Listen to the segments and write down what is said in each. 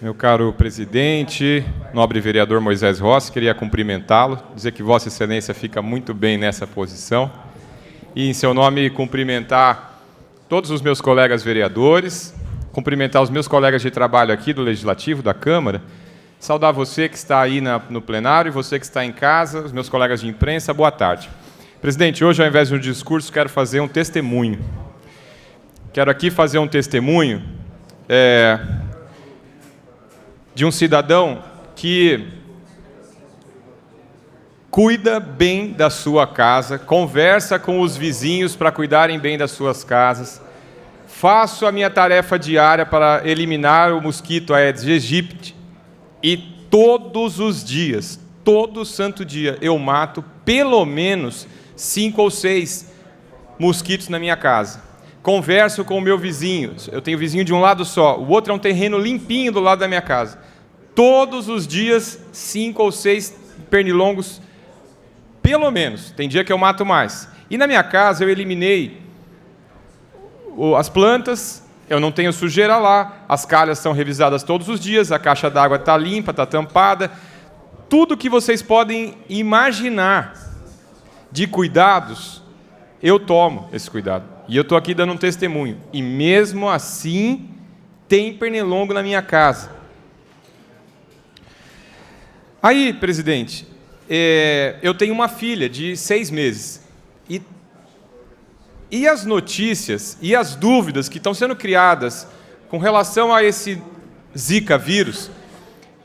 Meu caro presidente, nobre vereador Moisés Rossi, queria cumprimentá-lo, dizer que Vossa Excelência fica muito bem nessa posição e, em seu nome, cumprimentar todos os meus colegas vereadores, cumprimentar os meus colegas de trabalho aqui do Legislativo, da Câmara, saudar você que está aí no plenário e você que está em casa, os meus colegas de imprensa, boa tarde. Presidente, hoje, ao invés de um discurso, quero fazer um testemunho. Quero aqui fazer um testemunho de um cidadão que cuida bem da sua casa, conversa com os vizinhos para cuidarem bem das suas casas. Faço a minha tarefa diária para eliminar o mosquito Aedes aegypti e todos os dias, todo santo dia, eu mato pelo menos 5 ou 6 mosquitos na minha casa. Converso com o meu vizinho, eu tenho vizinho de um lado só, o outro é um terreno limpinho do lado da minha casa. Todos os dias, 5 ou 6 pernilongos, pelo menos. Tem dia que eu mato mais. E na minha casa eu eliminei as plantas, eu não tenho sujeira lá, as calhas são revisadas todos os dias, a caixa d'água está limpa, está tampada. Tudo que vocês podem imaginar de cuidados, eu tomo esse cuidado. E eu estou aqui dando um testemunho. E mesmo assim, tem pernilongo na minha casa. Aí, presidente, eu tenho uma filha de 6 meses. E as notícias e as dúvidas que estão sendo criadas com relação a esse Zika vírus,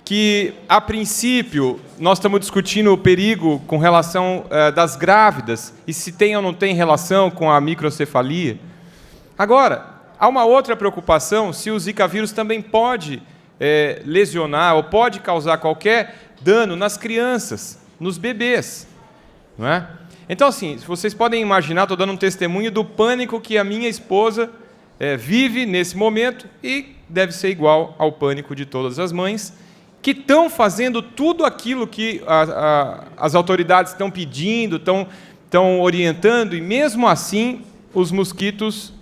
que, a princípio, nós estamos discutindo o perigo com relação das grávidas, e se tem ou não tem relação com a microcefalia. Agora, há uma outra preocupação, se o Zika vírus também pode lesionar ou pode causar qualquer dano nas crianças, nos bebês, não é? Então, assim, vocês podem imaginar, estou dando um testemunho do pânico que a minha esposa vive nesse momento, e deve ser igual ao pânico de todas as mães, que estão fazendo tudo aquilo que as autoridades estão pedindo, estão orientando, e mesmo assim os mosquitos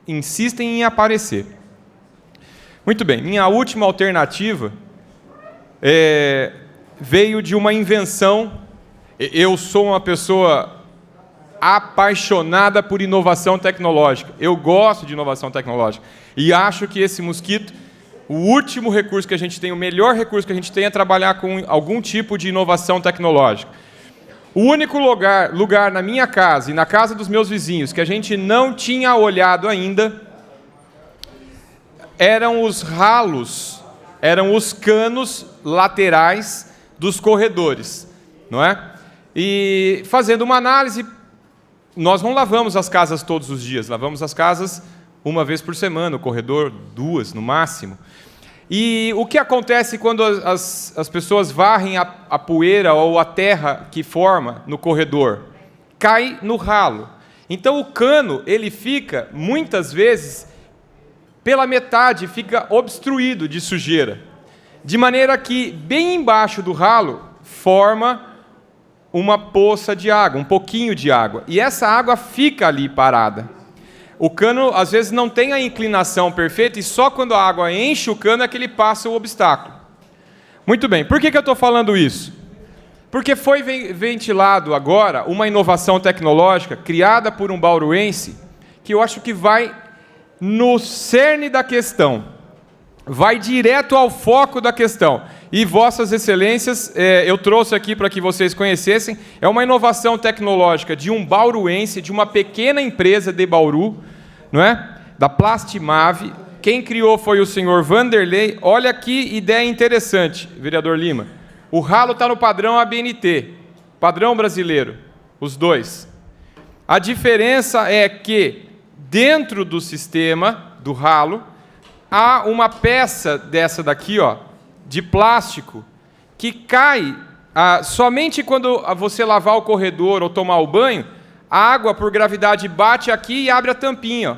insistem em aparecer. Muito bem, minha última alternativa veio de uma invenção. Eu sou uma pessoa apaixonada por inovação tecnológica, eu gosto de inovação tecnológica, e acho que esse mosquito, o último recurso que a gente tem, o melhor recurso que a gente tem é trabalhar com algum tipo de inovação tecnológica. O único lugar na minha casa e na casa dos meus vizinhos que a gente não tinha olhado ainda eram os ralos, eram os canos laterais dos corredores, não é? E fazendo uma análise, nós não lavamos as casas todos os dias, lavamos as casas uma vez por semana, o corredor 2 no máximo. E o que acontece quando as pessoas varrem a poeira ou a terra que forma no corredor? Cai no ralo. Então o cano, ele fica, muitas vezes, pela metade, fica obstruído de sujeira. De maneira que, bem embaixo do ralo, forma uma poça de água, um pouquinho de água. E essa água fica ali parada. O cano, às vezes, não tem a inclinação perfeita, e só quando a água enche o cano é que ele passa o obstáculo. Muito bem, por que eu estou falando isso? Porque foi ventilado agora uma inovação tecnológica criada por um bauruense, que eu acho que vai no cerne da questão, vai direto ao foco da questão. E Vossas Excelências, eu trouxe aqui para que vocês conhecessem, é uma inovação tecnológica de um bauruense, de uma pequena empresa de Bauru, não é? Da Plastimave. Quem criou foi o senhor Vanderlei. Olha que ideia interessante, vereador Lima. O ralo está no padrão ABNT, padrão brasileiro, os dois. A diferença é que, dentro do sistema do ralo, há uma peça dessa daqui, ó, de plástico, que cai somente quando você lavar o corredor ou tomar o banho, a água, por gravidade, bate aqui e abre a tampinha. Ó.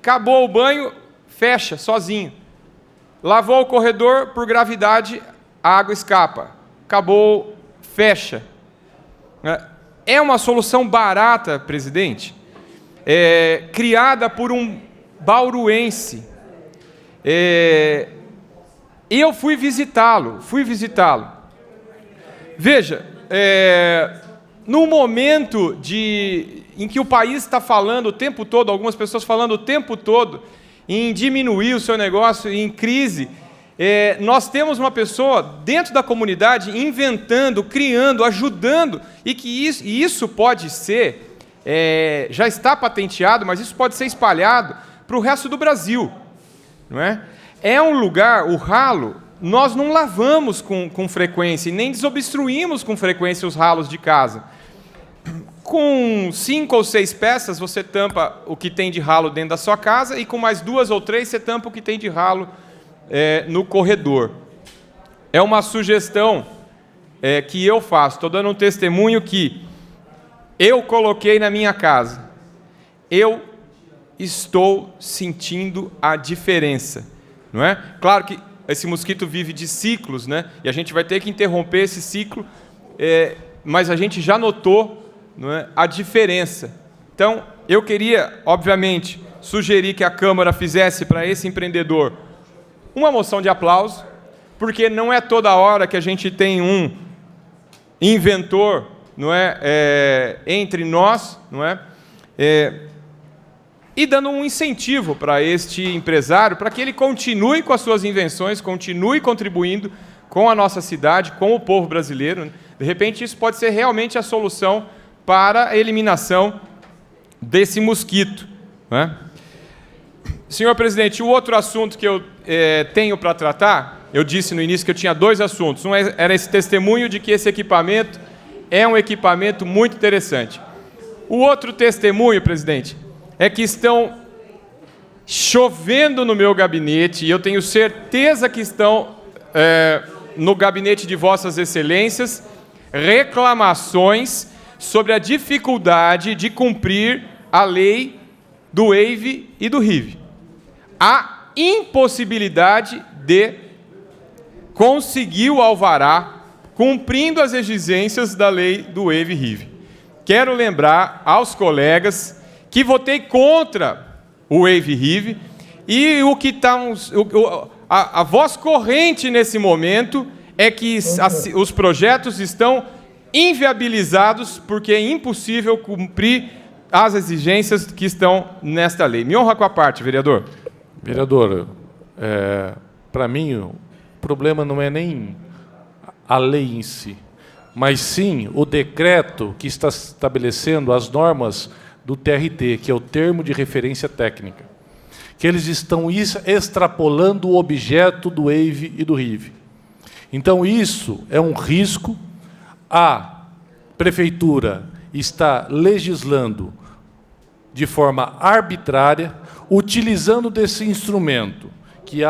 Acabou o banho, fecha, sozinho. Lavou o corredor, por gravidade, a água escapa. Acabou, fecha. É uma solução barata, presidente, criada por um bauruense. E eu fui visitá-lo. Veja, no momento em que o país está falando o tempo todo, algumas pessoas falando o tempo todo em diminuir o seu negócio, em crise, nós temos uma pessoa dentro da comunidade inventando, criando, ajudando, e que isso pode ser, já está patenteado, mas isso pode ser espalhado para o resto do Brasil, não é? É um lugar, o ralo, nós não lavamos com frequência, e nem desobstruímos com frequência os ralos de casa. Com 5 ou 6 peças, você tampa o que tem de ralo dentro da sua casa, e com mais 2 ou 3, você tampa o que tem de ralo no corredor. É uma sugestão que eu faço. Estou dando um testemunho que eu coloquei na minha casa. Eu estou sentindo a diferença, não é? Claro que esse mosquito vive de ciclos, né? E a gente vai ter que interromper esse ciclo, mas a gente já notou, não é, a diferença. Então, eu queria, obviamente, sugerir que a Câmara fizesse para esse empreendedor uma moção de aplauso, porque não é toda hora que a gente tem um inventor, não é, entre nós, não é? E dando um incentivo para este empresário, para que ele continue com as suas invenções, continue contribuindo com a nossa cidade, com o povo brasileiro. De repente, isso pode ser realmente a solução para a eliminação desse mosquito, não é? Senhor presidente, o outro assunto que eu tenho para tratar, eu disse no início que eu tinha 2 assuntos. Um era esse testemunho de que esse equipamento é um equipamento muito interessante. O outro testemunho, presidente, é que estão chovendo no meu gabinete, e eu tenho certeza que estão no gabinete de Vossas Excelências, reclamações sobre a dificuldade de cumprir a lei do WAVE e do RIV. A impossibilidade de conseguir o alvará cumprindo as exigências da lei do WAVE e RIV. Quero lembrar aos colegas que votei contra o WAVE e RIV, e o que está a voz corrente nesse momento é que os projetos estão inviabilizados porque é impossível cumprir as exigências que estão nesta lei. Me honra com a parte, vereador. Vereador, para mim o problema não é nem a lei em si, mas sim o decreto que está estabelecendo as normas do TRT, que é o termo de referência técnica, que eles estão extrapolando o objeto do WAVE e do RIV. Então, isso é um risco. A prefeitura está legislando de forma arbitrária, utilizando desse instrumento, que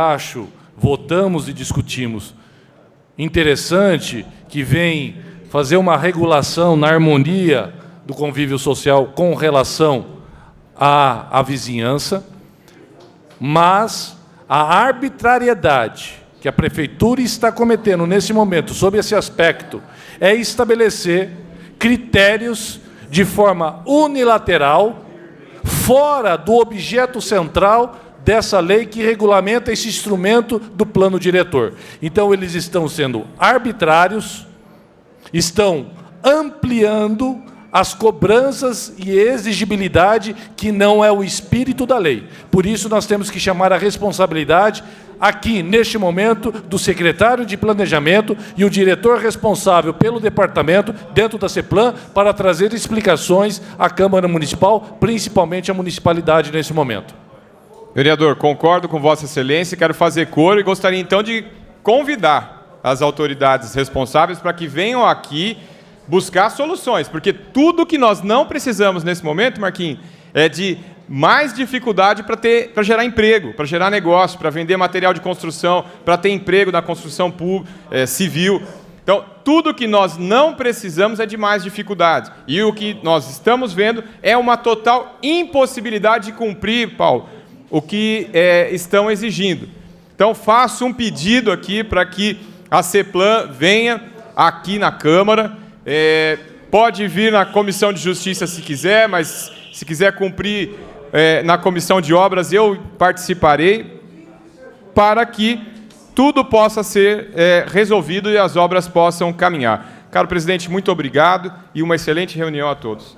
votamos e discutimos, interessante, que vem fazer uma regulação na harmonia do convívio social com relação à vizinhança, mas a arbitrariedade que a prefeitura está cometendo nesse momento, sob esse aspecto, é estabelecer critérios de forma unilateral, fora do objeto central dessa lei que regulamenta esse instrumento do plano diretor. Então, eles estão sendo arbitrários, estão ampliando as cobranças e exigibilidade, que não é o espírito da lei. Por isso, nós temos que chamar a responsabilidade, aqui, neste momento, do secretário de Planejamento e o diretor responsável pelo departamento, dentro da CEPLAN, para trazer explicações à Câmara Municipal, principalmente à municipalidade nesse momento. Vereador, concordo com Vossa Excelência, quero fazer coro e gostaria, então, de convidar as autoridades responsáveis para que venham aqui buscar soluções, porque tudo que nós não precisamos nesse momento, Marquinhos, é de mais dificuldade para gerar emprego, para gerar negócio, para vender material de construção, para ter emprego na construção civil. Então, tudo que nós não precisamos é de mais dificuldade. E o que nós estamos vendo é uma total impossibilidade de cumprir, Paulo, o que estão exigindo. Então, faço um pedido aqui para que a CEPLAN venha aqui na Câmara. Pode vir na Comissão de Justiça se quiser, mas se quiser cumprir na Comissão de Obras, eu participarei, para que tudo possa ser resolvido e as obras possam caminhar. Caro presidente, muito obrigado e uma excelente reunião a todos.